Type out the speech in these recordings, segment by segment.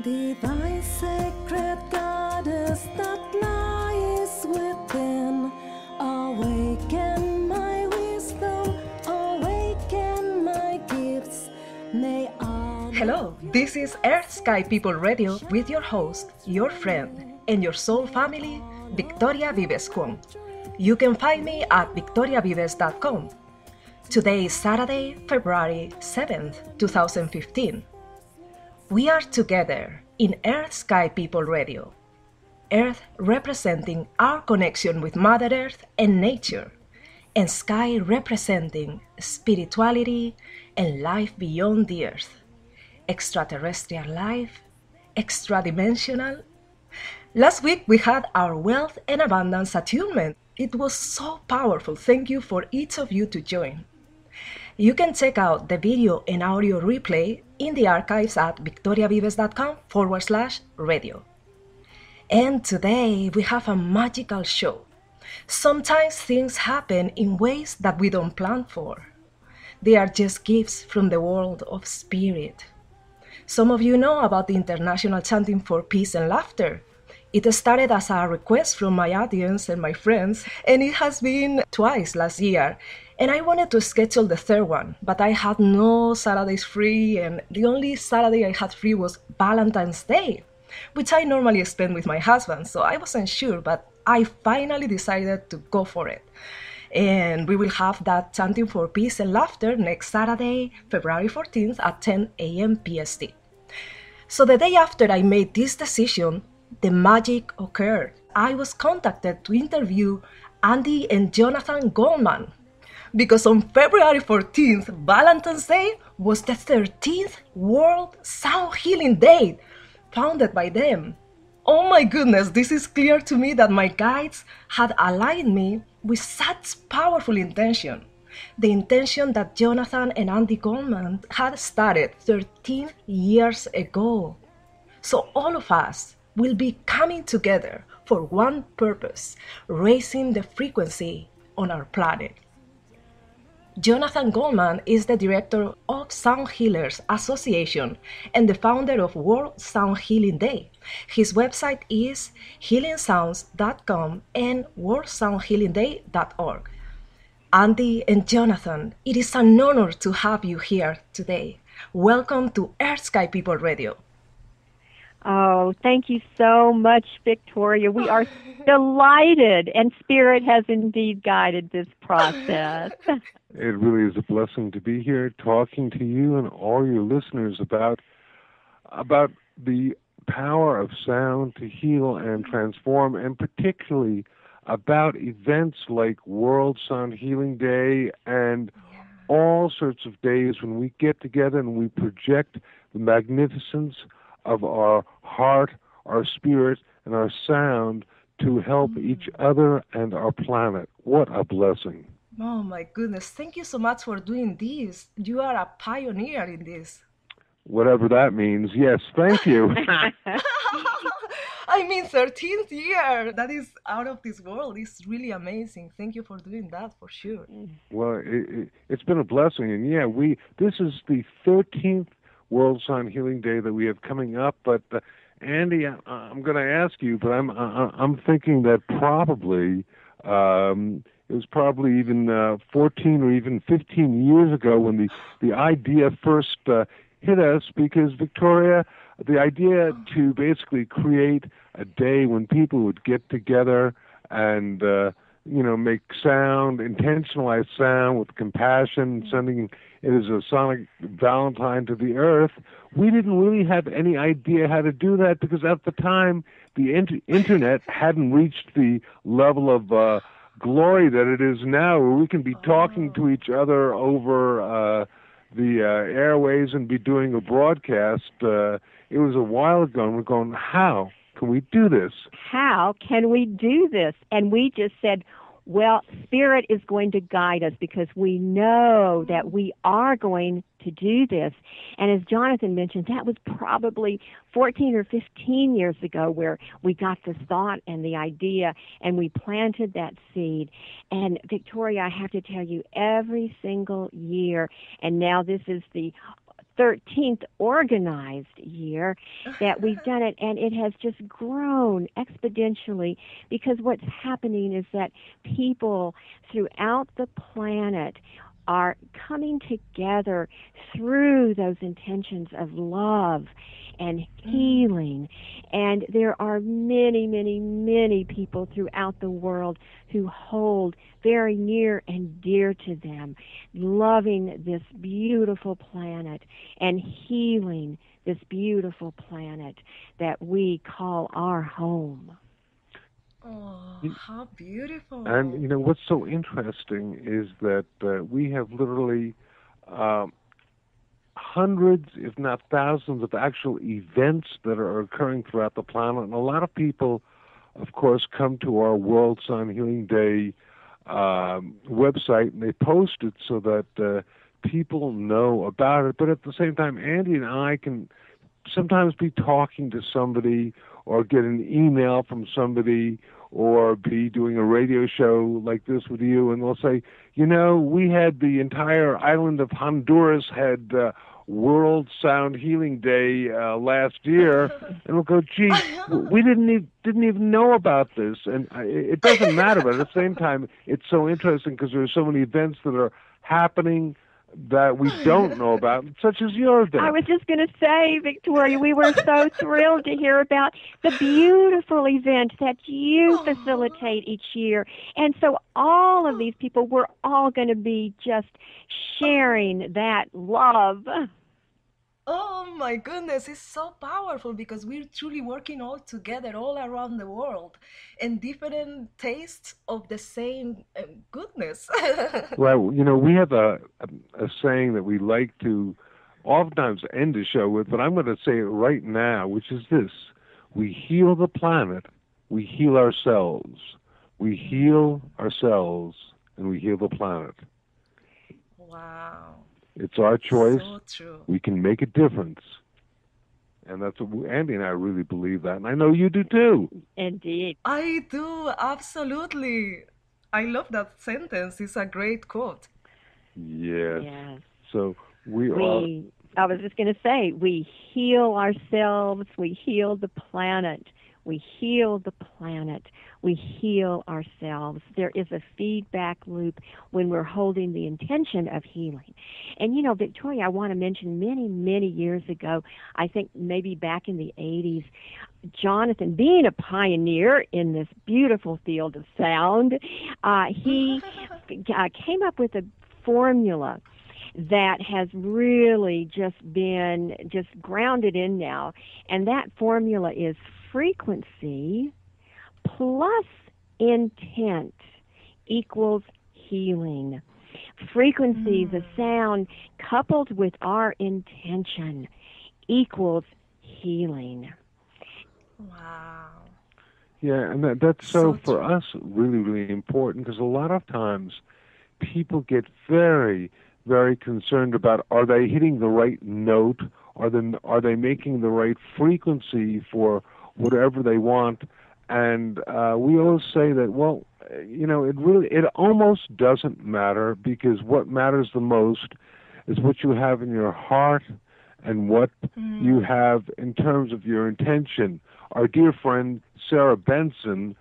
Divine sacred goddess that lies within, awaken my wisdom, awaken my gifts. May all. Hello, this is Earth Sky People Radio with your host, your friend, and your soul family, Victoria Vives Kwong. You can find me at victoriavives.com. Today is Saturday, February 7th, 2015. We are together in Earth Sky People Radio. Earth representing our connection with Mother Earth and nature, and Sky representing spirituality and life beyond the Earth. Extraterrestrial life, extra-dimensional. Last week we had our wealth and abundance attunement. It was so powerful. Thank you for each of you to join. You can check out the video and audio replay in the archives at victoriavives.com/radio. And today we have a magical show. Sometimes things happen in ways that we don't plan for. They are just gifts from the world of spirit. Some of you know about the International Chanting for Peace and Laughter. It started as a request from my audience and my friends, and it has been twice last year. And I wanted to schedule the third one, but I had no Saturdays free, and the only Saturday I had free was Valentine's Day, which I normally spend with my husband, so I wasn't sure, but I finally decided to go for it. And we will have that Chanting for Peace and Laughter next Saturday, February 14th at 10 a.m. PST. So the day after I made this decision, the magic occurred. I was contacted to interview Andi and Jonathan Goldman, because on February 14th, Valentine's Day, was the 13th World Sound Healing Day, founded by them. Oh my goodness, this is clear to me that my guides had aligned me with such powerful intention. The intention that Jonathan and Andi Goldman had started 13 years ago. So all of us will be coming together for one purpose, raising the frequency on our planet. Jonathan Goldman is the director of Sound Healers Association and the founder of World Sound Healing Day. His website is healingsounds.com and worldsoundhealingday.org. Andi and Jonathan, it is an honor to have you here today. Welcome to Earth Sky People Radio. Oh, thank you so much, Victoria. We are delighted, and Spirit has indeed guided this process. It really is a blessing to be here talking to you and all your listeners about the power of sound to heal and transform, and particularly about events like World Sound Healing Day and all sorts of days when we get together and we project the magnificence of our heart, our spirit, and our sound to help each other and our planet. What a blessing. Oh my goodness, thank you so much for doing this. You are a pioneer in this. Whatever that means, yes, thank you. I mean, 13th year, that is out of this world. It's really amazing. Thank you for doing that, for sure. Well, it's been a blessing, and this is the 13th World Sound Healing Day that we have coming up, but Andi, I'm going to ask you, but I'm thinking that probably it was probably even 14 or even 15 years ago when the idea first hit us, because Victoria, the idea to basically create a day when people would get together and make sound, intentionalized sound with compassion, sending it as a sonic valentine to the earth. We didn't really have any idea how to do that, because at the time the internet hadn't reached the level of glory that it is now, where we can be talking to each other over the airways and be doing a broadcast. It was a while ago, and we're going, how can we do this? How can we do this? And we just said, well, Spirit is going to guide us, because we know that we are going to do this. And as Jonathan mentioned, that was probably 14 or 15 years ago where we got the thought and the idea, and we planted that seed. And Victoria, I have to tell you, every single year, and now this is the 13th organized year that we've done it, and it has just grown exponentially because what's happening is that people throughout the planet are coming together through those intentions of love and healing. And there are many, many, many people throughout the world who hold very near and dear to them, loving this beautiful planet and healing this beautiful planet that we call our home. Oh, how beautiful. And what's so interesting is that we have literally hundreds, if not thousands, of actual events that are occurring throughout the planet. And a lot of people, of course, come to our World Sound Healing Day website, and they post it so that people know about it. But at the same time, Andi and I can sometimes be talking to somebody or get an email from somebody or be doing a radio show like this with you, and they'll say, we had the entire island of Honduras had World Sound Healing Day last year, and we'll go, gee, we didn't even know about this, and it doesn't matter, but at the same time, it's so interesting because there are so many events that are happening that we don't know about, such as your event. I was just going to say, Victoria, we were so thrilled to hear about the beautiful event that you facilitate each year. And so all of these people, we're all going to be just sharing that love. Oh my goodness, it's so powerful because we're truly working all together all around the world and different tastes of the same goodness. Well, we have a saying that we like to oftentimes end the show with, but I'm going to say it right now, which is this: we heal the planet, we heal ourselves. We heal ourselves and we heal the planet. Wow. It's our choice. So true. We can make a difference. And that's what Andi and I really believe that. And I know you do too. Indeed. I do, absolutely. I love that sentence. It's a great quote. Yes. So I was just going to say, we heal ourselves, we heal the planet. We heal the planet. We heal ourselves. There is a feedback loop when we're holding the intention of healing. And, Victoria, I want to mention many, many years ago, I think maybe back in the 80s, Jonathan, being a pioneer in this beautiful field of sound, he came up with a formula that has really just been grounded in now. And that formula is frequency plus intent equals healing. Frequency, the sound, coupled with our intention equals healing. Wow. Yeah, and that's so for us really, really important, because a lot of times people get very, very concerned about, are they hitting the right note? Are they making the right frequency for whatever they want? And we always say that, well, it almost doesn't matter, because what matters the most is what you have in your heart and what you have in terms of your intention. Our dear friend Sarah Benson,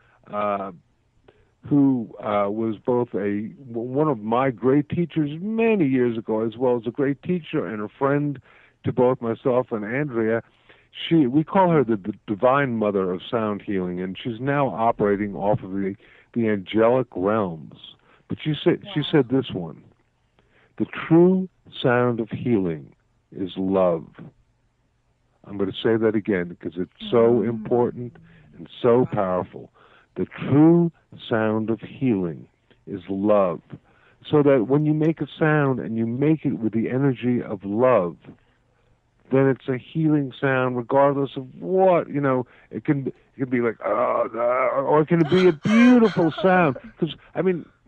who was both one of my great teachers many years ago, as well as a great teacher and a friend to both myself and Andrea. We call her the divine mother of sound healing, and she's now operating off of the angelic realms. But she said this one: the true sound of healing is love. I'm going to say that again because it's so important and so powerful. The true sound of healing is love. So that when you make a sound and you make it with the energy of love, then it's a healing sound, regardless of what, it can be like, or it can be a beautiful sound. Because,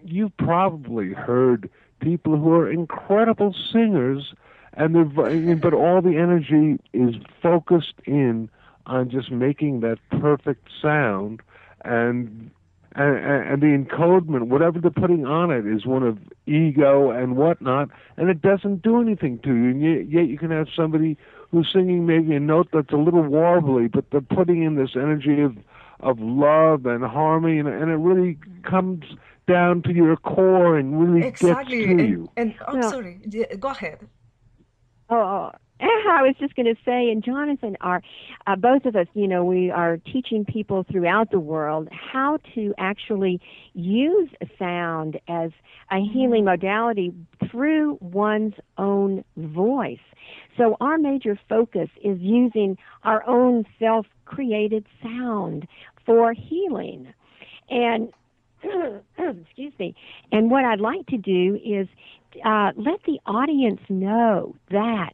you've probably heard people who are incredible singers, but all the energy is focused in on just making that perfect sound, and and the encodement, whatever they're putting on it, is one of ego and whatnot, and it doesn't do anything to you. And yet you can have somebody who's singing maybe a note that's a little warbly, but they're putting in this energy of love and harmony, and it really comes down to your core and really Exactly. gets to you. And I'm Well, sorry, go ahead. Oh, I was just going to say, and Jonathan, are both of us, we are teaching people throughout the world how to actually use sound as a healing modality through one's own voice. So our major focus is using our own self-created sound for healing. And excuse me. And what I'd like to do is let the audience know that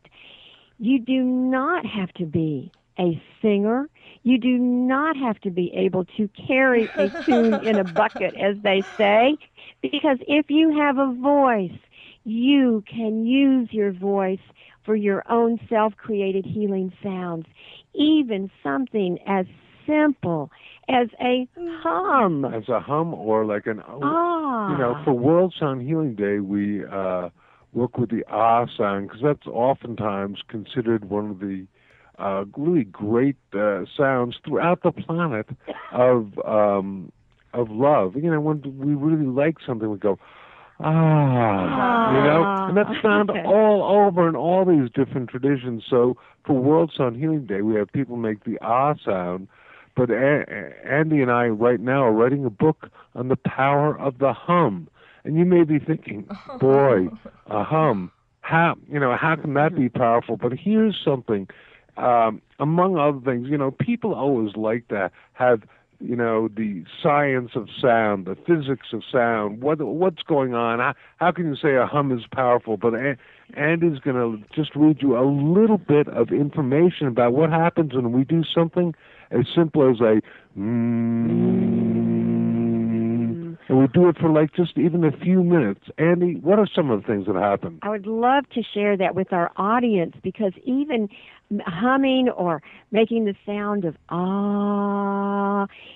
you do not have to be a singer. You do not have to be able to carry a tune in a bucket, as they say, because if you have a voice, you can use your voice for your own self-created healing sounds, even something as simple as a hum. As a hum, or like an, for World Sound Healing Day, we work with the sound, because that's oftentimes considered one of the really great sounds throughout the planet of love. When we really like something, we go, and that's found all over in all these different traditions. So for World Sound Healing Day, we have people make the sound. But Andy and I right now are writing a book on the power of the hum. And you may be thinking, boy, a hum, how can that be powerful? But here's something, among other things, people always like to have, the science of sound, the physics of sound, what's going on. How can you say a hum is powerful? But Andy's going to just read you a little bit of information about what happens when we do something as simple as a and we do it for just even a few minutes. Andy, what are some of the things that happen? I would love to share that with our audience, because even humming or making the sound of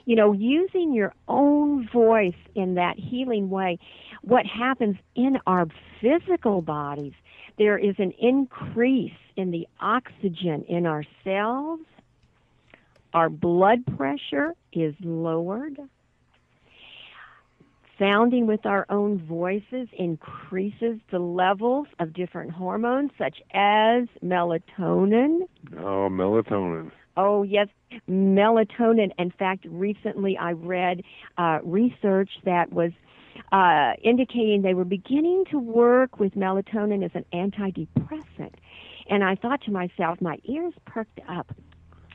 using your own voice in that healing way, what happens in our physical bodies, there is an increase in the oxygen in our cells. Our blood pressure is lowered. Sounding with our own voices increases the levels of different hormones, such as melatonin. Oh, melatonin. Oh, yes, melatonin. In fact, recently I read research that was indicating they were beginning to work with melatonin as an antidepressant. And I thought to myself, my ears perked up.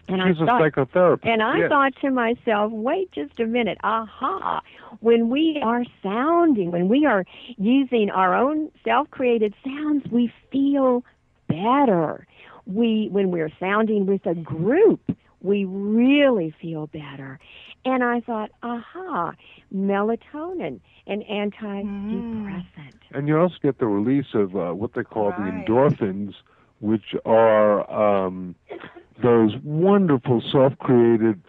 And She's a psychotherapist. And I thought to myself, wait just a minute, when we are sounding, when we are using our own self-created sounds, we feel better. When we're sounding with a group, we really feel better. And I thought, melatonin, an antidepressant. And you also get the release of what they call the endorphins, which are those wonderful self-created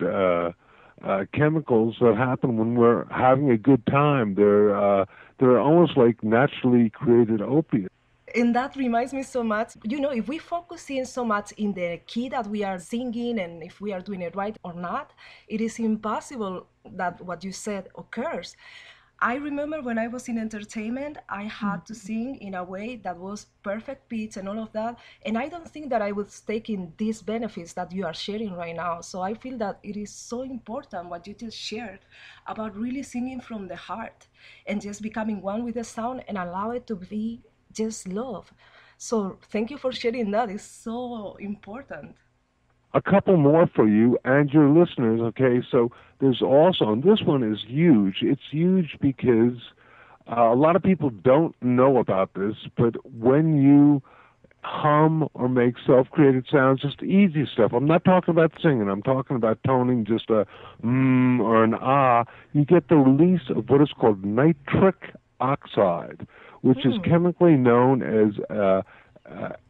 chemicals that happen when we're having a good time. They're almost like naturally created opiates. And that reminds me so much, if we focus in so much in the key that we are singing and if we are doing it right or not, it is impossible that what you said occurs. I remember when I was in entertainment, I had to sing in a way that was perfect pitch and all of that. And I don't think that I was taking these benefits that you are sharing right now. So I feel that it is so important what you just shared about really singing from the heart and just becoming one with the sound and allow it to be just love. So thank you for sharing that. It's so important. A couple more for you and your listeners, okay? So there's also, and this one is huge. It's huge because a lot of people don't know about this, but when you hum or make self-created sounds, just easy stuff. I'm not talking about singing. I'm talking about toning, just a or an you get the release of what is called nitric oxide, which is chemically known as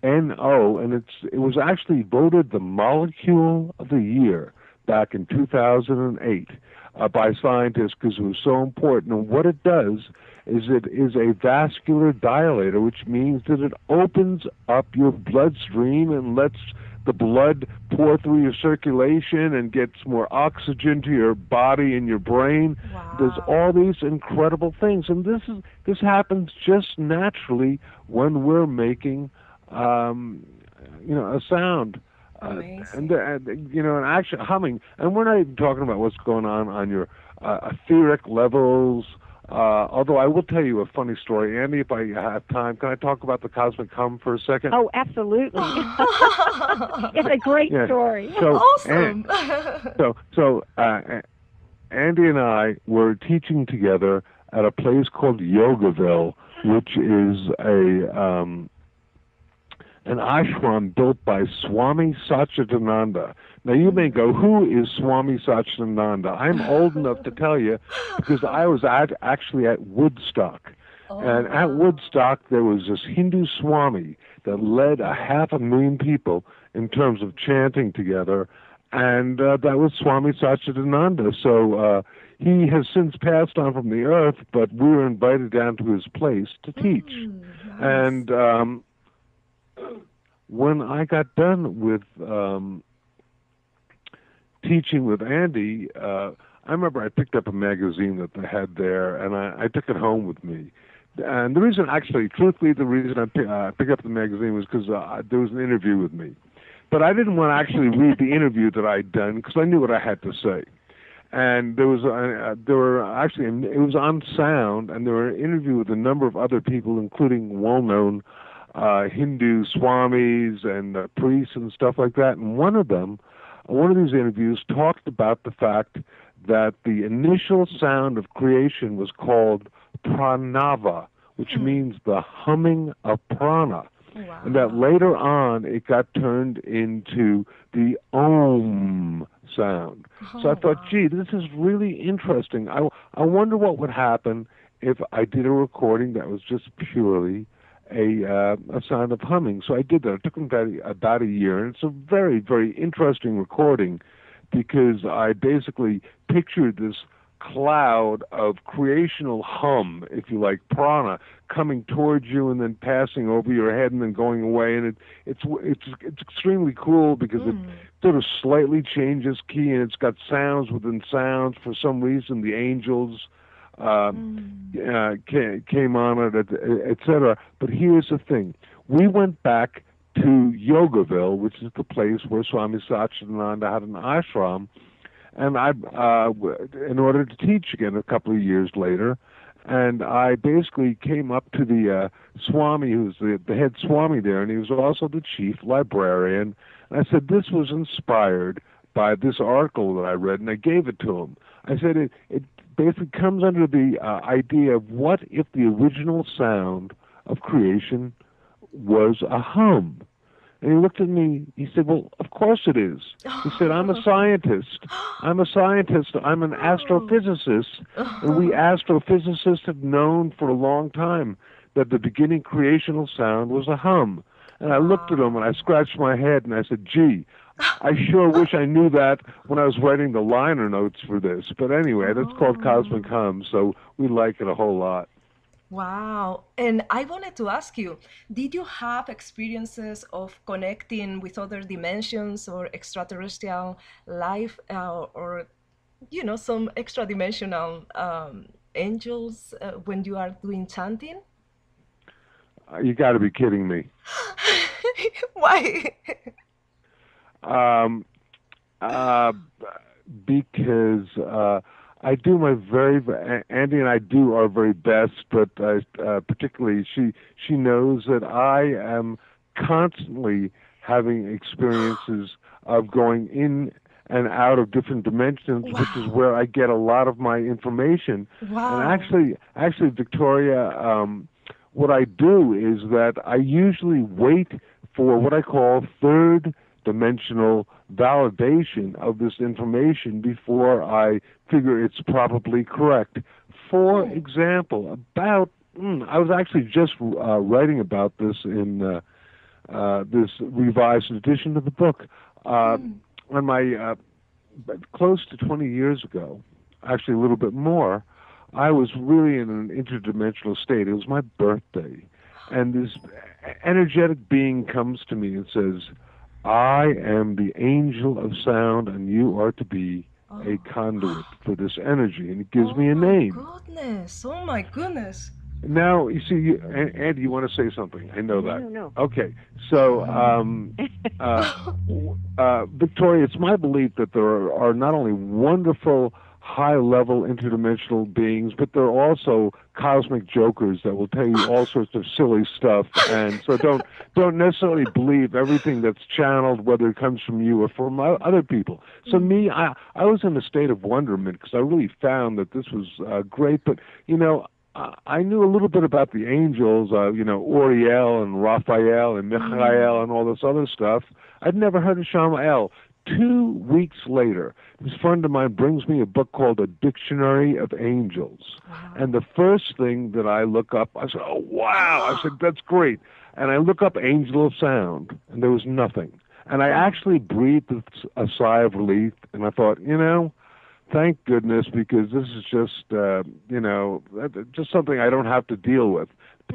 NO, and it was actually voted the molecule of the year back in 2008 by scientists because it was so important. And what it does is it is a vascular dilator, which means that it opens up your bloodstream and lets the blood pour through your circulation and gets more oxygen to your body and your brain. Wow. There's all these incredible things, and this happens just naturally when we're making a sound. Amazing. And actually humming. And we're not even talking about what's going on your etheric levels. Although I will tell you a funny story. Andy, if I have time, can I talk about the cosmic hum for a second? Oh, absolutely. It's a great story. So, Awesome. So Andy and I were teaching together at a place called Yogaville, which is an ashram built by Swami Satchidananda. Now you may go, who is Swami Satchidananda? I'm old enough to tell you because I was actually at Woodstock. And at Woodstock there was this Hindu Swami that led 500,000 people in terms of chanting together, and that was Swami Satchidananda. So he has since passed on from the earth, but we were invited down to his place to teach. Nice. And when I got done with teaching with Andy, I remember I picked up a magazine that they had there, and I took it home with me. And the reason, actually, truthfully, the reason I picked up the magazine was because there was an interview with me. But I didn't want to actually read the interview that I'd done because I knew what I had to say. And it was on sound, and there were an interview with a number of other people, including well-known Hindu swamis and priests and stuff like that. And one of these interviews talked about the fact that the initial sound of creation was called pranava, which means the humming of prana. Wow. And that later on it got turned into the om sound. So I thought, gee, this is really interesting. I wonder what would happen if I did a recording that was just purely a sound of humming. So I did that. It took about a year, and it's a very, very interesting recording because I basically pictured this cloud of creational hum, if you like, prana, coming towards you and then passing over your head and then going away. And it's extremely cool because it sort of slightly changes key, and it's got sounds within sounds. For some reason, the angels came on it, etc. But here's the thing. We went back to Yogaville, which is the place where Swami Satchidananda had an ashram, and I, in order to teach again a couple of years later, and I basically came up to the Swami, who's the head Swami there, and he was also the chief librarian, and I said, this was inspired by this article that I read, and I gave it to him. I said, it basically comes under the idea of what if the original sound of creation was a hum? And he looked at me, he said, well, of course it is. He said, I'm a scientist. I'm an astrophysicist. And we astrophysicists have known for a long time that the beginning creational sound was a hum. And I looked at him and I scratched my head and I said, gee, I sure wish I knew that when I was writing the liner notes for this. But anyway, that's called Cosmic Hum, so we like it a whole lot. Wow. And I wanted to ask you, did you have experiences of connecting with other dimensions or extraterrestrial life or some extra-dimensional angels when you are doing chanting? You got to be kidding me. Why? Because I do my Andy and I do our very best, but particularly she knows that I am constantly having experiences of going in and out of different dimensions, Wow. which is where I get a lot of my information. Wow. And actually, Victoria, what I do is that I usually wait for what I call third dimensional validation of this information before I figure it's probably correct. For example, I was actually just writing about this in this revised edition of the book. On my but close to 20 years ago, actually a little bit more, I was really in an interdimensional state. It was my birthday. And this energetic being comes to me and says, I am the angel of sound, and you are to be a conduit for this energy. And it gives Oh me a my name. goodness. Oh my goodness. Now, you see, Andy, you want to say something? I know that. No. Okay, so Victoria, it's my belief that there are not only wonderful high-level interdimensional beings, but there are also cosmic jokers that will tell you all sorts of silly stuff. And so don't necessarily believe everything that's channeled, whether it comes from you or from other people. So me, I was in a state of wonderment because I really found that this was great. But I knew a little bit about the angels, Uriel and Raphael and Michael and all this other stuff. I'd never heard of Shamael. 2 weeks later, this friend of mine brings me a book called A Dictionary of Angels. Wow. And the first thing that I look up, I said, oh, wow. I said, that's great. And I look up Angel of Sound, and there was nothing. And I actually breathed a sigh of relief, and I thought, thank goodness, because this is just, just something I don't have to deal with.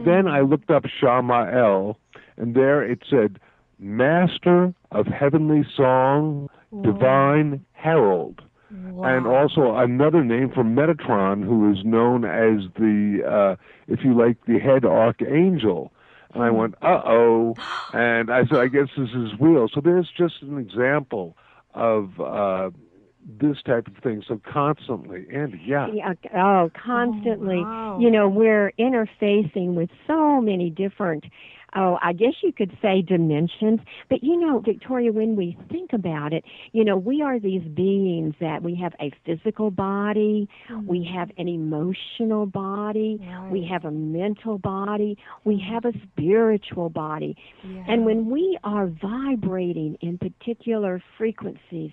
Then I looked up Shamael, and there it said, Master of Heavenly Song, Divine Herald. Wow. And also another name for Metatron, who is known as the, if you like, the head archangel. And I went, uh-oh. And I said, I guess this is real. So there's just an example of this type of thing. So constantly, Andy, Constantly. Oh, wow. We're interfacing with so many different, I guess you could say dimensions. But, Victoria, when we think about it, we are these beings that we have a physical body, we have an emotional body, we have a mental body, we have a spiritual body. Yeah. And when we are vibrating in particular frequencies,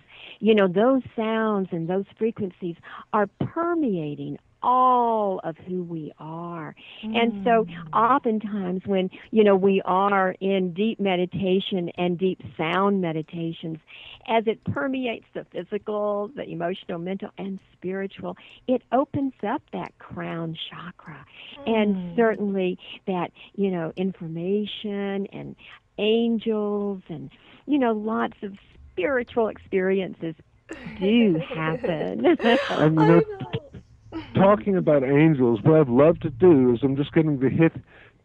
those sounds and those frequencies are permeating all of who we are. And so oftentimes when, we are in deep meditation and deep sound meditations, as it permeates the physical, the emotional, mental, and spiritual, it opens up that crown chakra. And certainly that, information and angels and, lots of spiritual experiences do happen. And talking about angels, what I'd love to do is I'm just getting the hit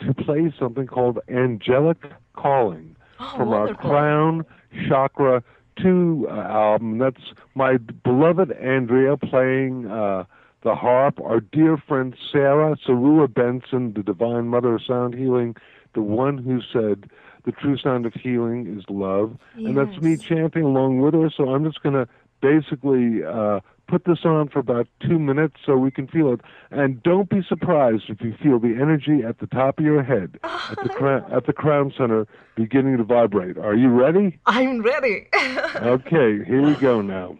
to play something called Angelic Calling from wonderful. our Crown Chakra 2 album. That's my beloved Andrea playing the harp, our dear friend Sarah Sarua Benson, the Divine Mother of Sound Healing, the one who said the true sound of healing is love. Yes. And that's me chanting along with her, so I'm just going to basically put this on for about 2 minutes so we can feel it. And don't be surprised if you feel the energy at the top of your head, at the crown center, beginning to vibrate. Are you ready? I'm ready. Okay, here we go now.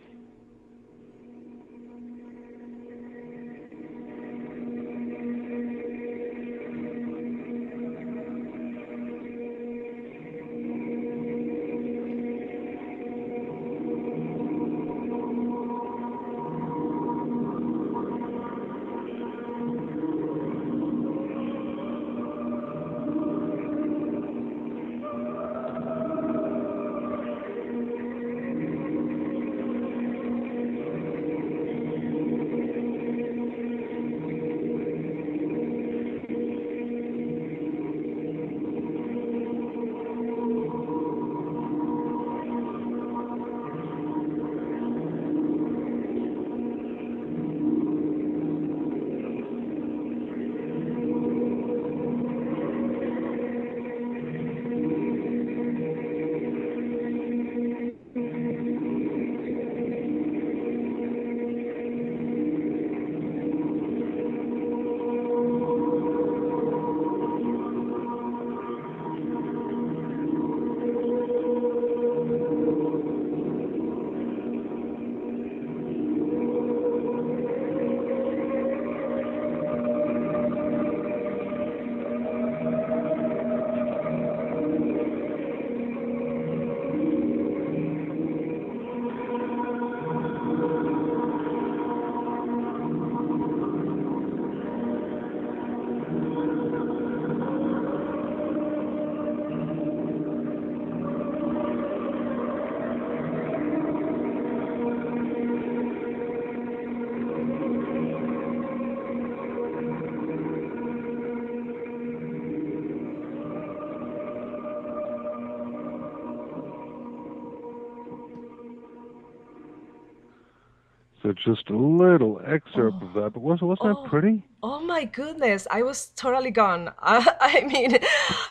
So just a little excerpt of that. But wasn't that Oh, pretty? oh my goodness, I was totally gone. I mean,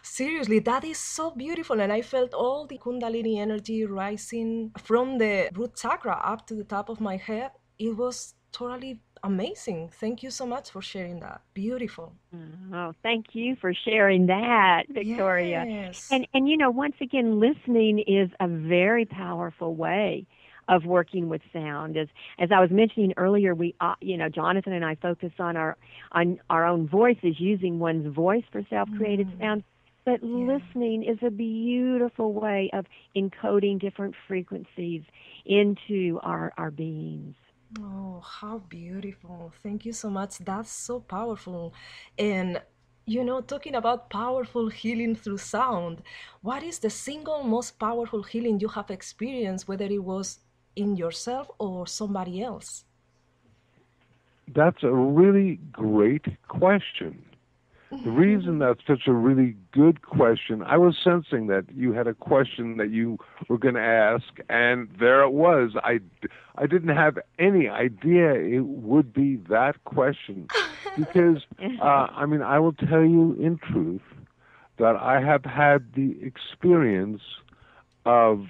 seriously, that is so beautiful. And I felt all the Kundalini energy rising from the root chakra up to the top of my head. It was totally amazing. Thank you so much for sharing that. Beautiful. Oh, thank you for sharing that, Victoria. Yes. And once again, listening is a very powerful way of working with sound. As I was mentioning earlier, we Jonathan and I focus on our own voices, using one's voice for self-created sound. But Yeah. listening is a beautiful way of encoding different frequencies into our beings. Oh, how beautiful. Thank you so much. That's so powerful. And, talking about powerful healing through sound, what is the single most powerful healing you have experienced, whether it was in yourself or somebody else? That's a really great question. The reason that's such a really good question, I was sensing that you had a question that you were going to ask, and there it was. I didn't have any idea it would be that question because, I will tell you in truth that I have had the experience of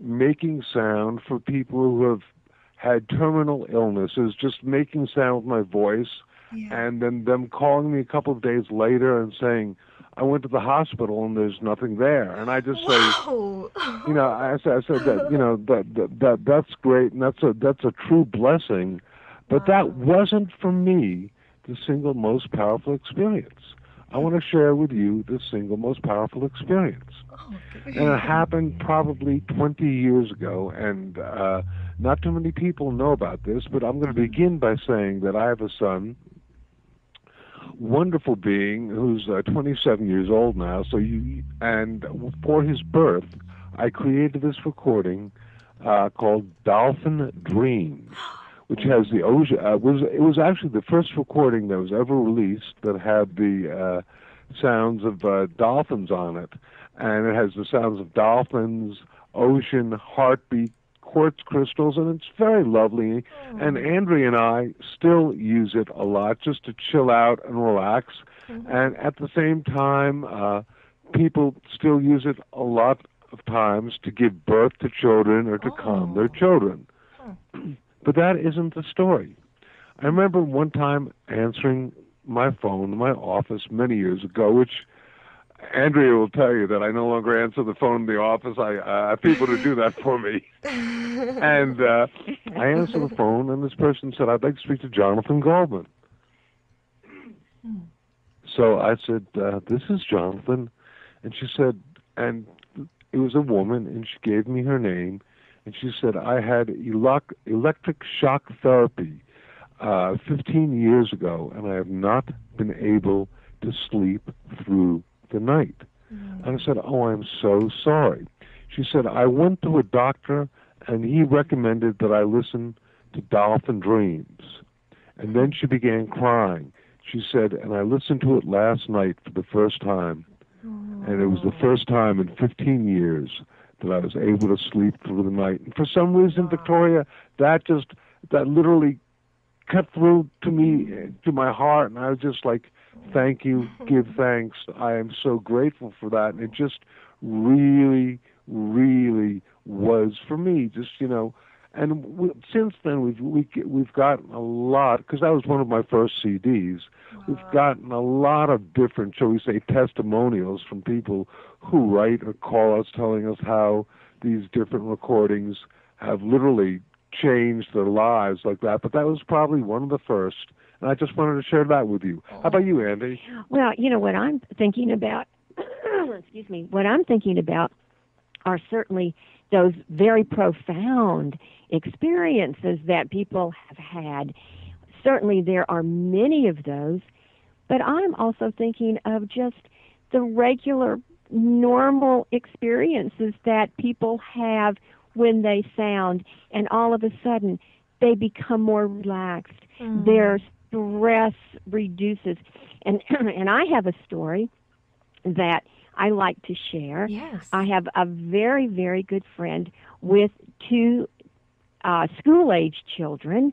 making sound for people who have had terminal illnesses, just making sound with my voice, and then them calling me a couple of days later and saying, I went to the hospital and there's nothing there. And I just say, Wow. I said that, that's great and that's a true blessing, but that wasn't for me the single most powerful experience. I want to share with you the single most powerful experience. And it happened probably 20 years ago, and not too many people know about this, but I'm going to begin by saying that I have a son, wonderful being, who's 27 years old now. And for his birth, I created this recording called Dolphin Dreams, which has the ocean. It was actually the first recording that was ever released that had the sounds of dolphins on it, and it has the sounds of dolphins, ocean, heartbeat, quartz crystals, and it's very lovely. And Andrea and I still use it a lot just to chill out and relax. And at the same time, people still use it a lot of times to give birth to children or to calm their children. But that isn't the story. I remember one time answering my phone in my office many years ago, which Andrea will tell you that I no longer answer the phone in the office. I have people to do that for me. And I answered the phone, and this person said, I'd like to speak to Jonathan Goldman. So I said, this is Jonathan. And she said, and it was a woman, and she gave me her name. And she said, I had electric shock therapy 15 years ago, and I have not been able to sleep through the night. And I said, oh, I'm so sorry. She said, I went to a doctor, and he recommended that I listen to Dolphin Dreams. And then she began crying. She said, and I listened to it last night for the first time, and it was the first time in 15 years that I was able to sleep through the night. And for some reason, Victoria, that literally cut through to me, to my heart, and I was just like, thank you, give thanks. I am so grateful for that. And it just really, really was for me, just, and since then we've gotten a lot, because that was one of my first CDs. We've gotten a lot of different, shall we say, testimonials from people who write or call us telling us how these different recordings have literally changed their lives like that. But that was probably one of the first, and I just wanted to share that with you. How about you, Andy? Well, what I'm thinking about, excuse me, what I'm thinking about are certainly those very profound experiences that people have had. Certainly there are many of those, but I'm also thinking of just the regular, normal experiences that people have when they sound, and all of a sudden they become more relaxed. Their stress reduces. And I have a story that I like to share. Yes. I have a very, very good friend with two school-age children.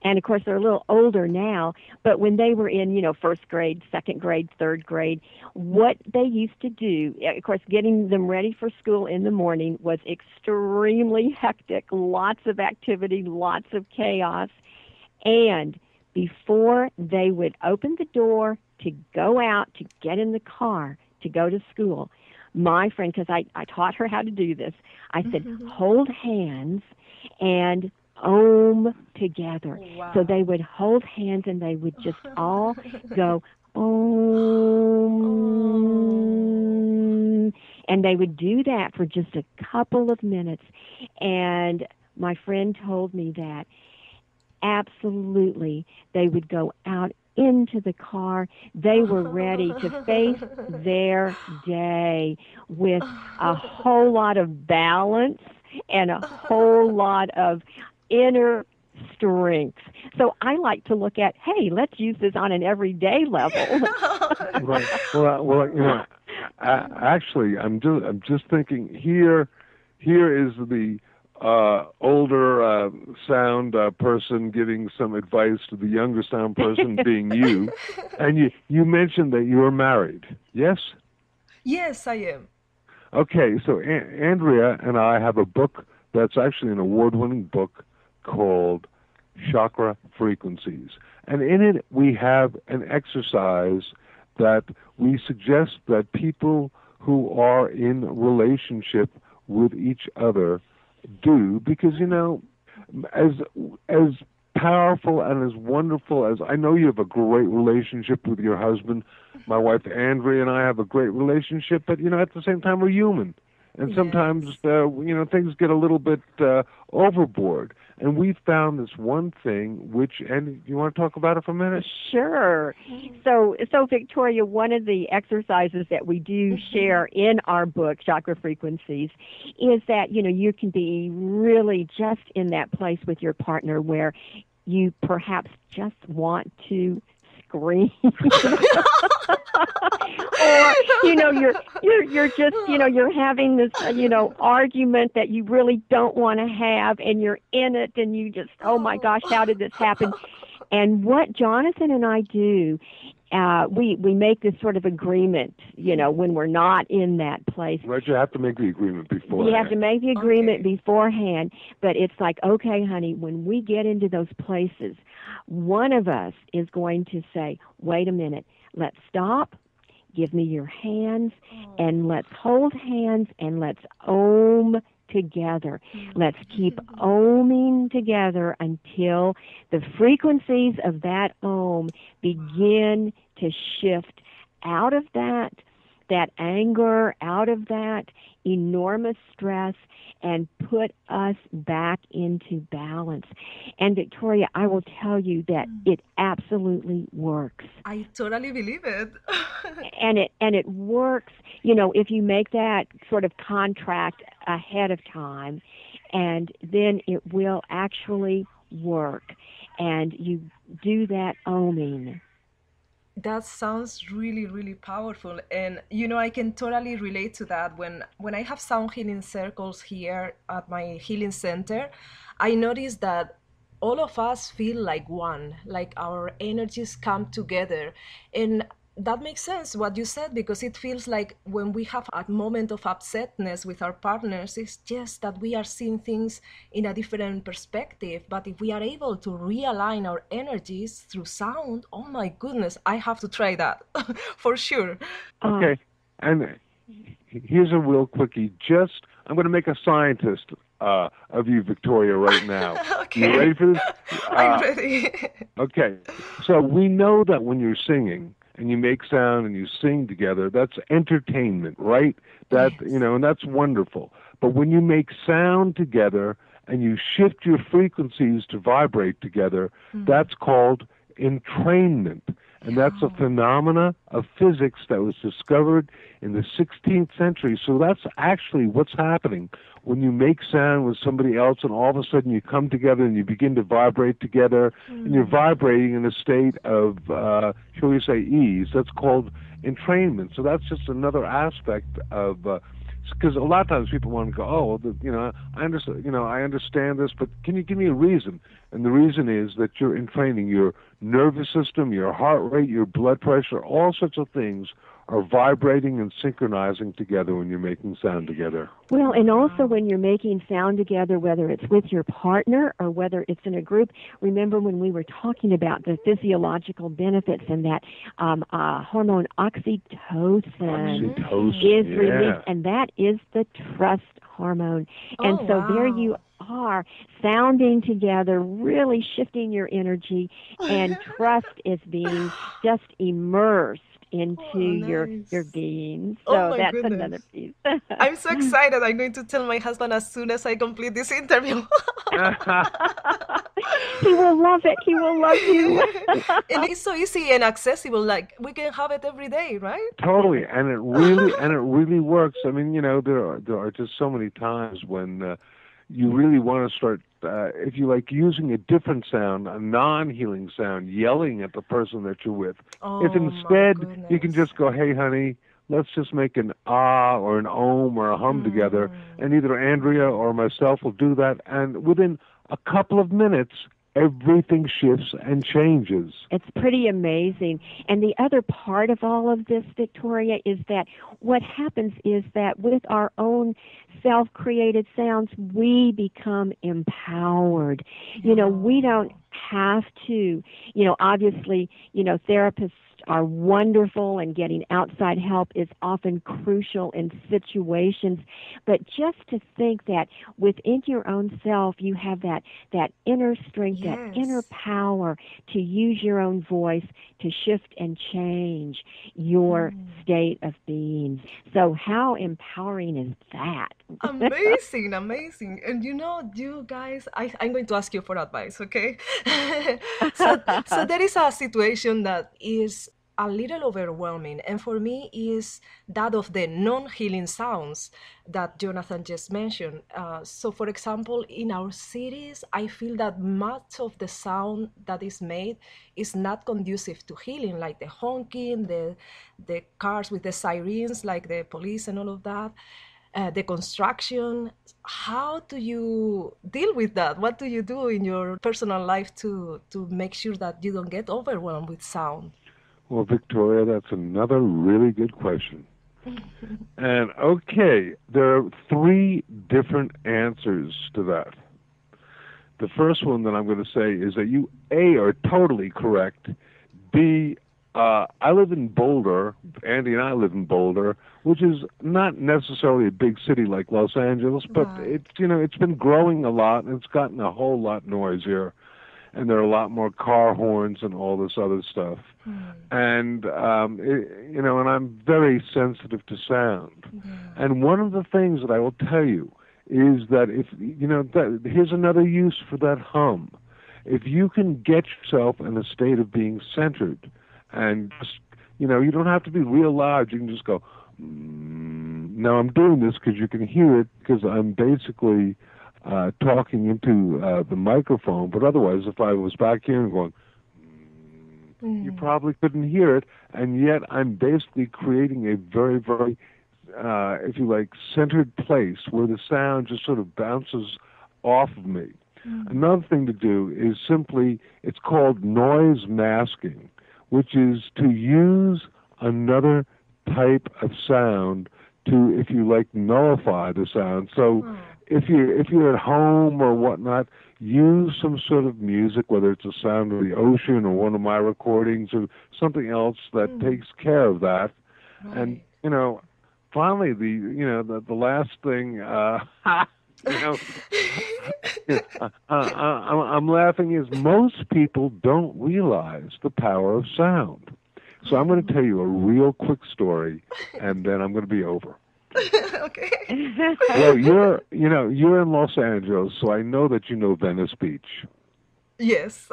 And, of course, they're a little older now, but when they were in, first grade, second grade, third grade, what they used to do, of course, getting them ready for school in the morning was extremely hectic, lots of activity, lots of chaos. And before they would open the door to go out, to get in the car, to go to school, my friend, because I taught her how to do this, I said, hold hands and together. Wow. So they would hold hands and they would just all go Om. And they would do that for just a couple of minutes. And my friend told me that absolutely they would go out into the car. They were ready to face their day with a whole lot of balance and a whole lot of inner strength. So I like to look at, hey, let's use this on an everyday level. Right. Well, actually, I'm just thinking here is the older sound person giving some advice to the younger sound person, being you. And you mentioned that you are married. Yes? Yes, I am. Okay, so Andrea and I have a book that's actually an award-winning book called Chakra Frequencies. And in it, we have an exercise that we suggest that people who are in relationship with each other do, because, as powerful and as wonderful as, I know you have a great relationship with your husband, my wife Andrea and I have a great relationship, but, at the same time, we're human. And sometimes, things get a little bit overboard. And we found this one thing, and you want to talk about it for a minute? Sure. So Victoria, one of the exercises that we do share in our book, Chakra Frequencies, is that, you can be really just in that place with your partner where you perhaps just want to scream. Or, you're just, you're having this, argument that you really don't want to have, and you're in it, and you just, oh my gosh, how did this happen? And what Jonathan and I do, we make this sort of agreement, when we're not in that place. Right, you have to make the agreement beforehand. You have to make the agreement beforehand, but it's like, okay, honey, when we get into those places, one of us is going to say, wait a minute, let's stop, give me your hands, and let's hold hands, and let's Om together. Let's keep Oming together until the frequencies of that Om begin to shift out of that anger, out of that enormous stress, and put us back into balance. And Victoria, I will tell you that it absolutely works. I totally believe it. and it works, if you make that sort of contract ahead of time, and then it will actually work. And you do that Oming. That sounds really, really powerful. And, I can totally relate to that. When I have sound healing circles here at my healing center, I notice that all of us feel like one, like our energies come together. And that makes sense, what you said, because it feels like when we have a moment of upsetness with our partners, it's just that we are seeing things in a different perspective. But if we are able to realign our energies through sound, oh my goodness, I have to try that for sure. Okay, and here's a real quickie. I'm going to make a scientist of you, Victoria, right now. Okay. You ready for this? I'm ready. Okay, so we know that when you're singing, and you make sound and you sing together, that's entertainment, right? That and that's wonderful. But when you make sound together and you shift your frequencies to vibrate together, that's called entrainment. And that's a phenomena of physics that was discovered in the 16th century. So that's actually what's happening when you make sound with somebody else, and all of a sudden you come together and you begin to vibrate together, and you're vibrating in a state of, shall we say, ease. That's called entrainment. So that's just another aspect of because a lot of times people want to go, oh, well, I understand this, but can you give me a reason? And the reason is that you're entraining your nervous system, your heart rate, your blood pressure, all sorts of things are vibrating and synchronizing together when you're making sound together. Well, and also when you're making sound together, whether it's with your partner or whether it's in a group, remember when we were talking about the physiological benefits and that hormone oxytocin is released, and that is the trust hormone. And so there you are, sounding together, really shifting your energy, and trust is being just immersed into your being. So that's another piece. I'm so excited. I'm going to tell my husband as soon as I complete this interview. He will love it. He will love you. And it's so easy and accessible. Like, we can have it every day, right? Totally, and it really works. I mean, there are just so many times when you really want to start, if you like, using a different sound, a non-healing sound, yelling at the person that you're with. If instead you can just go, hey, honey, let's just make an ah or an om or a hum together, and either Andrea or myself will do that, and within a couple of minutes, everything shifts and changes. It's pretty amazing. And the other part of all of this, Victoria, is that what happens is that with our own self-created sounds, we become empowered. We don't have to, obviously, therapists are wonderful, and getting outside help is often crucial in situations. But just to think that within your own self, you have that inner strength, that inner power to use your own voice to shift and change your state of being. So how empowering is that? Amazing. And you guys, I'm going to ask you for advice, okay? So there is a situation that is a little overwhelming, and for me is that of the non-healing sounds that Jonathan just mentioned. So for example, in our cities, I feel that much of the sound that is made is not conducive to healing, like the honking, the cars with the sirens, like the police and all of that. The construction. How do you deal with that? What do you do in your personal life to make sure that you don't get overwhelmed with sound? Well, Victoria, that's another really good question. And okay, there are three different answers to that. The first one that I'm going to say is that you, A, are totally correct. B, I live in Boulder, Andy and I live in Boulder, which is not necessarily a big city like Los Angeles, but it's been growing a lot, and it's gotten a whole lot noisier, and there are a lot more car horns and all this other stuff. And and I'm very sensitive to sound. And one of the things that I will tell you is that here's another use for that hum. If you can get yourself in a state of being centered, and just, you don't have to be real loud. You can just go, Now, I'm doing this because you can hear it, because I'm basically talking into the microphone. But otherwise, if I was back here and going, you probably couldn't hear it. And yet I'm basically creating a very, very, if you like, centered place where the sound just sort of bounces off of me. Another thing to do is simply, it's called noise masking, which is to use another type of sound to, if you like, nullify the sound. So if you're at home or whatnot, use some sort of music, whether it's the sound of the ocean or one of my recordings or something else that takes care of that. And finally, the last thing, I'm laughing is most people don't realize the power of sound. So I'm going to tell you a real quick story, and then I'm going to be over. Okay. Well, you're in Los Angeles, so I know that you know Venice Beach. Yes.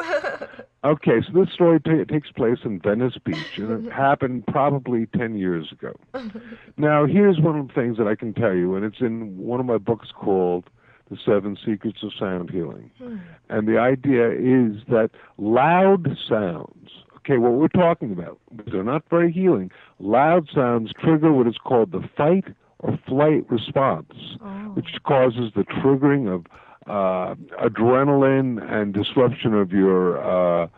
Okay, so this story takes place in Venice Beach, and it happened probably 10 years ago. Now, here's one of the things that I can tell you, and it's in one of my books called The 7 Secrets of Sound Healing. And the idea is that loud sounds, okay, what we're talking about, they're not very healing. Loud sounds trigger what is called the fight or flight response, which causes the triggering of adrenaline and disruption of your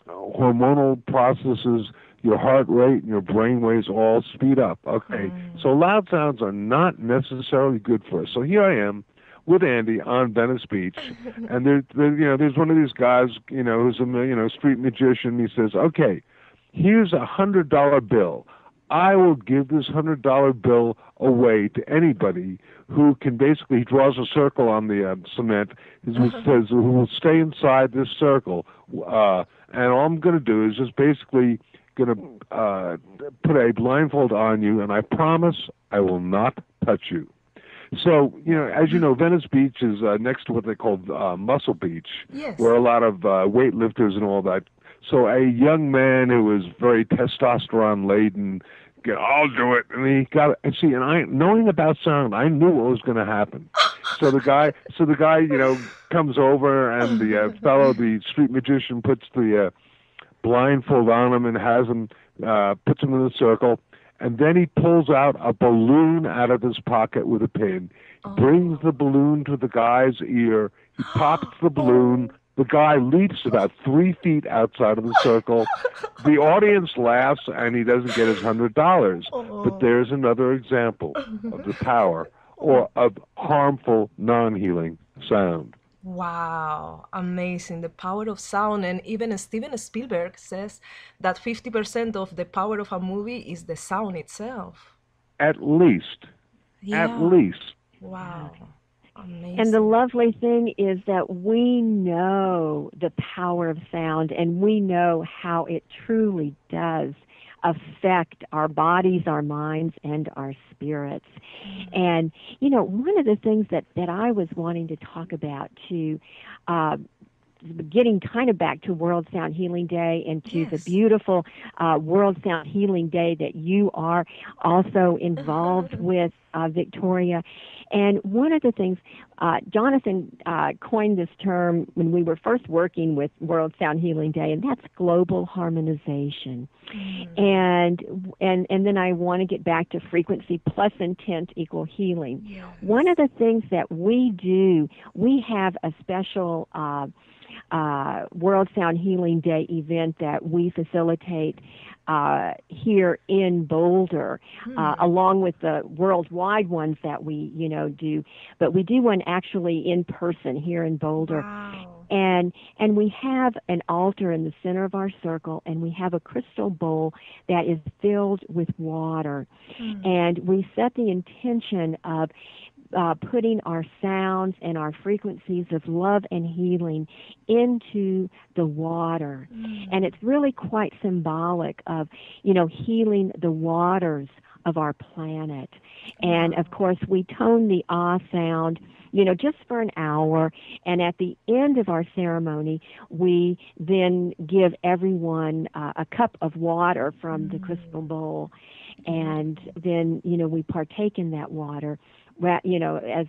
hormonal processes, your heart rate and your brain waves all speed up. Okay, so loud sounds are not necessarily good for us. So here I am with Andi on Venice Beach, and there's one of these guys, who's a street magician. He says, "Okay, here's $100 bill. I will give this $100 bill away to anybody who can basically," he draws a circle on the cement, he says, "who will stay inside this circle. And all I'm going to do is just basically going to put a blindfold on you, and I promise I will not touch you." So, as you know, Venice Beach is next to what they call Muscle Beach, where a lot of weightlifters and all that. So a young man who was very testosterone-laden, "I'll do it," and he got it. And see, knowing about sound, I knew what was going to happen. So the guy, comes over, and the street magician, puts the blindfold on him and has him, puts him in a circle, and then he pulls out a balloon out of his pocket with a pin, brings the balloon to the guy's ear, he pops the balloon, the guy leaps about 3 feet outside of the circle, the audience laughs, and he doesn't get his $100. But there's another example of the power or of harmful non-healing sound. Wow, amazing. The power of sound. And even Steven Spielberg says that 50% of the power of a movie is the sound itself. At least. Yeah. At least. Wow. Amazing. And the lovely thing is that we know the power of sound, and we know how it truly does affect our bodies, our minds, and our spirits. And, one of the things that I was wanting to talk about too, getting kind of back to World Sound Healing Day and to the beautiful World Sound Healing Day that you are also involved with, Victoria. And one of the things, Jonathan coined this term when we were first working with World Sound Healing Day, and that's global harmonization. And then I want to get back to frequency plus intent equal healing. Yes. One of the things that we do, we have a special World Sound Healing Day event that we facilitate here in Boulder, along with the worldwide ones that we, do. But we do one actually in person here in Boulder. Wow. And we have an altar in the center of our circle, and we have a crystal bowl that is filled with water. And we set the intention of putting our sounds and our frequencies of love and healing into the water. And it's really quite symbolic of, healing the waters of our planet. And, of course, we tone the ah sound, just for an hour. And at the end of our ceremony, we then give everyone a cup of water from the crystal bowl. And then, we partake in that water, as,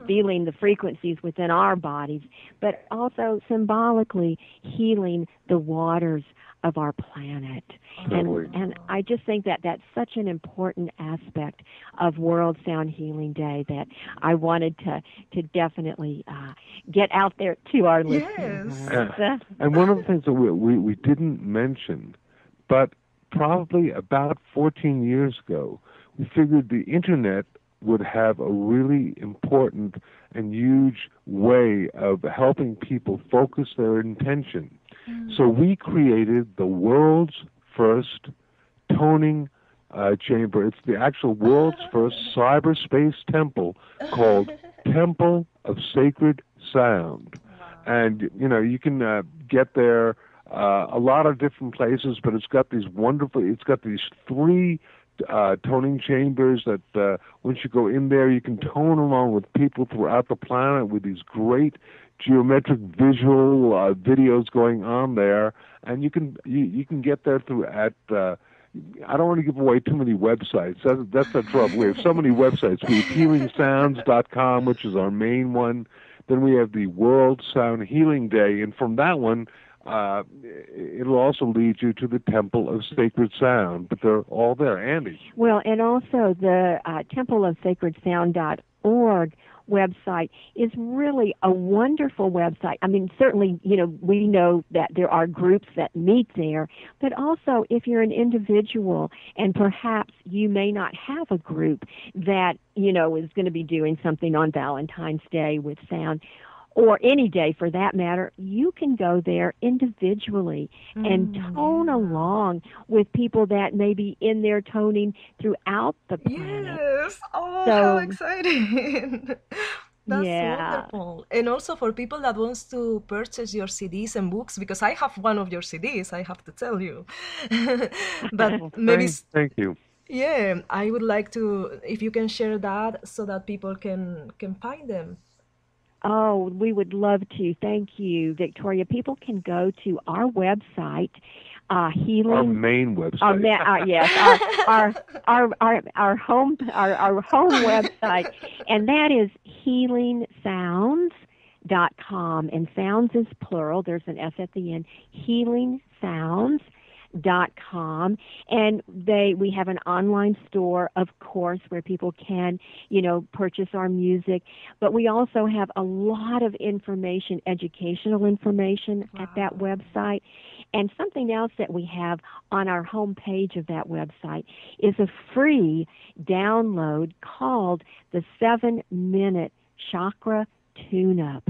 feeling the frequencies within our bodies, but also symbolically healing the waters of our planet. And I just think that that's such an important aspect of World Sound Healing Day that I wanted to definitely get out there to our listeners. And one of the things that we didn't mention, but probably about 14 years ago, we figured the Internet would have a really important and huge way of helping people focus their intention. So we created the world's first toning chamber. It's the actual world's first cyberspace temple called Temple of Sacred Sound. And, you can get there a lot of different places, but it's got these 3 toning chambers that once you go in there, you can tone along with people throughout the planet with these great geometric visual videos going on there, and you can get there through at I don't want to give away too many websites. That's the trouble. We have so many websites. We have healingsounds.com, which is our main one. Then we have the World Sound Healing Day, and from that one, it'll also lead you to the Temple of Sacred Sound. But they're all there. Andy. Well, and also the templeofsacredsound.org website is really a wonderful website. I mean, certainly, we know that there are groups that meet there, but also if you're an individual and perhaps you may not have a group that, is going to be doing something on Valentine's Day with sound, or any day for that matter, you can go there individually and tone along with people that may be in there toning throughout the planet. Yes. Oh, how exciting. That's Yeah. wonderful. And also for people that wants to purchase your CDs and books, because I have one of your CDs, I have to tell you. But Well, maybe, thank you. yeah, I would like to, if you can share that so that people can find them. Oh, we would love to. Thank you, Victoria. People can go to our website, healing. Our main website. Yes, our home website, and that is healingsounds.com. And sounds is plural. There's an S at the end. Healingsounds.com, and we have an online store, of course, where people can purchase our music, but we also have a lot of information, educational information at that website. And something else that we have on our home page of that website is a free download called the 7-Minute Chakra Tune-Up.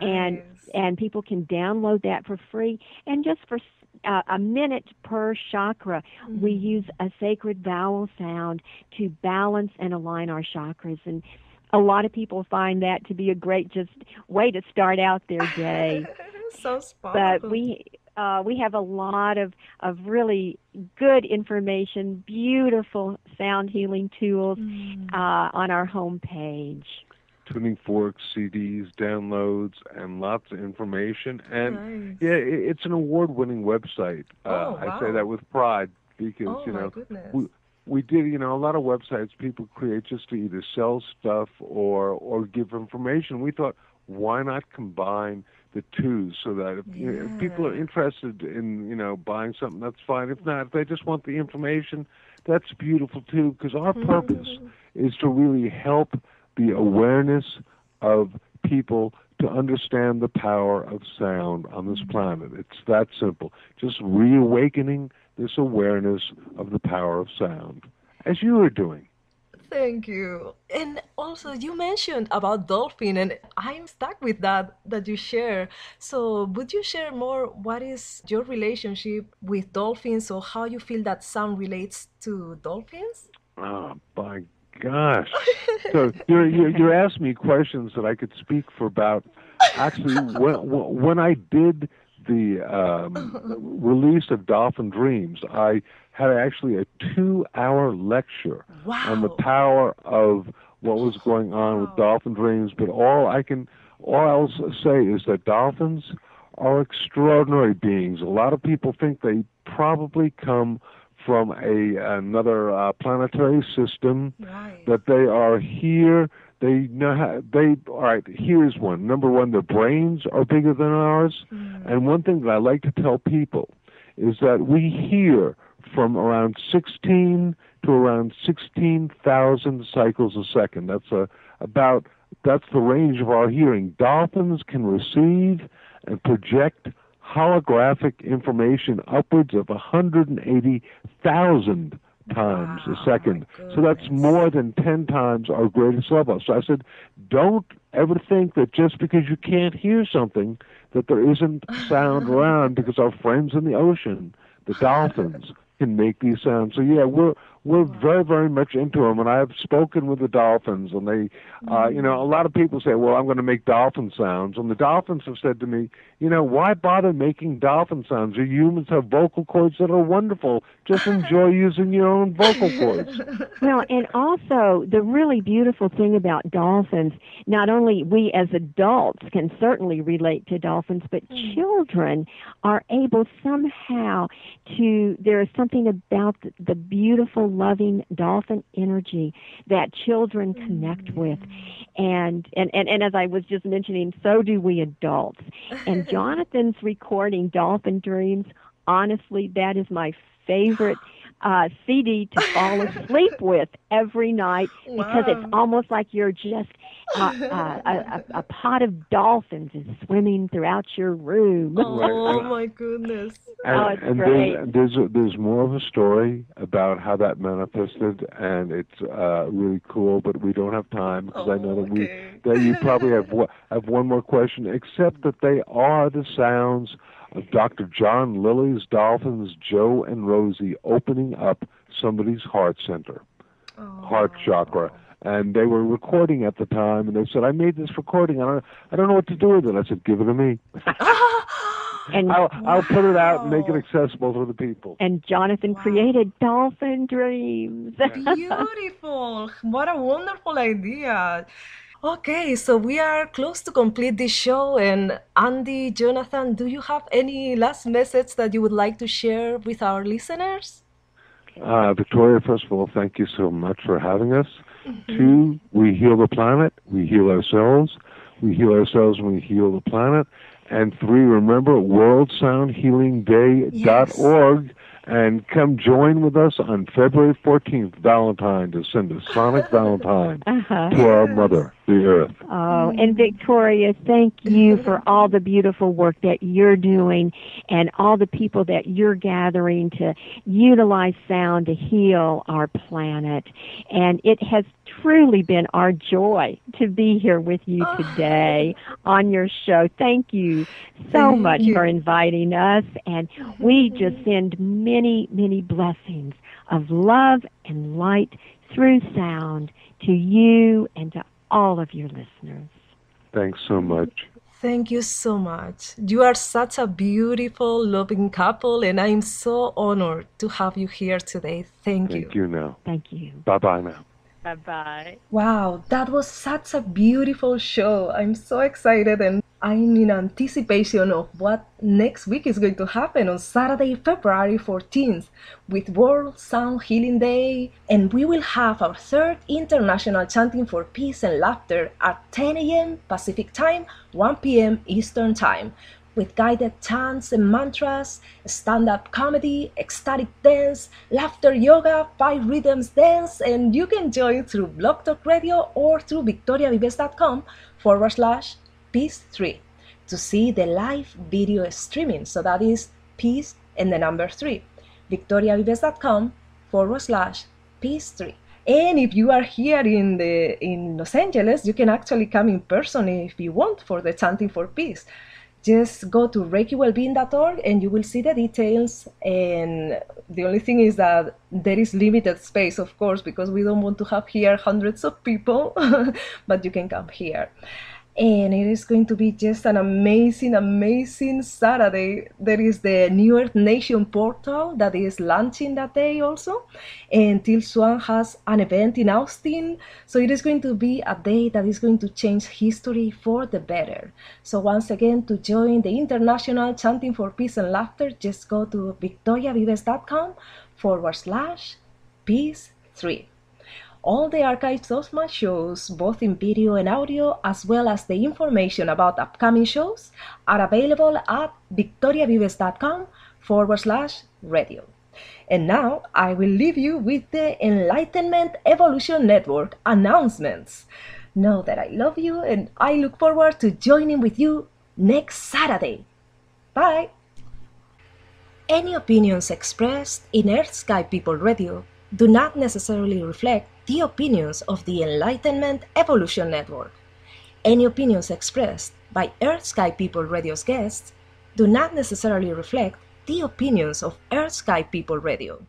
Nice. And people can download that for free, and just for a minute per chakra, we use a sacred vowel sound to balance and align our chakras. And a lot of people find that to be a great way to start out their day. Sounds powerful. But we have a lot of really good information, beautiful sound healing tools on our home page. Tuning forks, CDs, downloads, and lots of information. And Nice. yeah, it's an award-winning website. Wow. I say that with pride because My goodness. we did a lot of websites people create just to either sell stuff or give information. We thought, why not combine the two so that if people are interested in buying something, that's fine. If not, if they just want the information, that's beautiful too. Because our purpose is to really help the awareness of people to understand the power of sound on this planet. It's that simple. Just reawakening this awareness of the power of sound, as you are doing. Thank you. And also, you mentioned about dolphin, and I'm stuck with that you share. So, would you share more? What is your relationship with dolphins, or how you feel that sound relates to dolphins? Oh, by gosh! So you're asking me questions that I could speak for about. Actually, when I did the release of Dolphin Dreams, I had actually a 2-hour lecture on the power of what was going on with Dolphin Dreams. But all I'll say is that dolphins are extraordinary beings. A lot of people think they probably come from another planetary system, that they are here. They know how, all right, here's one. Number one, their brains are bigger than ours. And one thing that I like to tell people is that we hear from around 16 to around 16,000 cycles a second. That's the range of our hearing. Dolphins can receive and project holographic information upwards of 180,000 times a second. So that's more than 10 times our greatest level. So I said, don't ever think that just because you can't hear something that there isn't sound around, because our friends in the ocean, the dolphins, can make these sounds. So yeah, we're very, very much into them, and I've spoken with the dolphins, and they, a lot of people say, well, I'm going to make dolphin sounds, and the dolphins have said to me, why bother making dolphin sounds? You humans have vocal cords that are wonderful. Just enjoy using your own vocal cords. Well, and also the really beautiful thing about dolphins, not only we as adults can certainly relate to dolphins, but children are able somehow to, there is something about the beautiful loving dolphin energy that children connect with. And as I was just mentioning, so do we adults. And Jonathan's recording Dolphin Dreams, honestly, that is my favorite CD to fall asleep with every night, because it's almost like you're just a pot of dolphins is swimming throughout your room. Oh my goodness! It's great. There's more of a story about how that manifested, and it's really cool. But we don't have time, because I know that you probably have one more question. Except that they are the sounds of Dr. John Lilly's dolphins, Joe and Rosie, opening up somebody's heart center, heart chakra. And they were recording at the time, and they said, "I made this recording. I don't know what to do with it." I said, "Give it to me." And I'll put it out and make it accessible to the people. And Jonathan created Dolphin Dreams. Beautiful! What a wonderful idea. Okay, so we are close to complete this show, and Andi, Jonathan, do you have any last message that you would like to share with our listeners? Victoria, first of all, thank you so much for having us. 2, we heal the planet, we heal ourselves. We heal ourselves when we heal the planet. And 3, remember, worldsoundhealingday.org. And come join with us on February 14th, Valentine, to send a sonic Valentine to our mother, the Earth. Oh, and Victoria, thank you for all the beautiful work that you're doing and all the people that you're gathering to utilize sound to heal our planet. And it has truly been our joy to be here with you today on your show. Thank you so much for inviting us, and we just send many, many blessings of love and light through sound to you and to all of your listeners. Thanks so much. Thank you so much. You are such a beautiful, loving couple, and I'm so honored to have you here today. Thank you. Thank you now. Thank you. Bye-bye now. Bye-bye. Wow, that was such a beautiful show. I'm so excited, and I'm in anticipation of what next week is going to happen on Saturday, February 14th with World Sound Healing Day. And we will have our 3rd International Chanting for Peace and Laughter at 10 a.m. Pacific Time, 1 p.m. Eastern Time, with guided chants and mantras, stand-up comedy, ecstatic dance, laughter yoga, 5 rhythms dance, and you can join through Blog Talk Radio or through victoriavives.com/Peace3 to see the live video streaming. So that is Peace and the number 3, victoriavives.com/Peace3. And if you are here in Los Angeles, you can actually come in person if you want for the Chanting for Peace. Just go to ReikiWellbeing.org and you will see the details. And the only thing is that there is limited space, of course, because we don't want to have here hundreds of people, but you can come here. And it is going to be just an amazing, amazing Saturday. There is the New Earth Nation portal that is launching that day also. And Till Swan has an event in Austin. So it is going to be a day that is going to change history for the better. So once again, to join the International Chanting for Peace and Laughter, just go to victoriavives.com/Peace3. All the archives of my shows, both in video and audio, as well as the information about upcoming shows, are available at victoriavives.com/radio. And now I will leave you with the Enlightenment Evolution Network announcements. Know that I love you, and I look forward to joining with you next Saturday. Bye! Any opinions expressed in Earth Sky People Radio do not necessarily reflect the opinions of the Enlightenment Evolution Network. Any opinions expressed by Earth Sky People Radio's guests do not necessarily reflect the opinions of Earth Sky People Radio.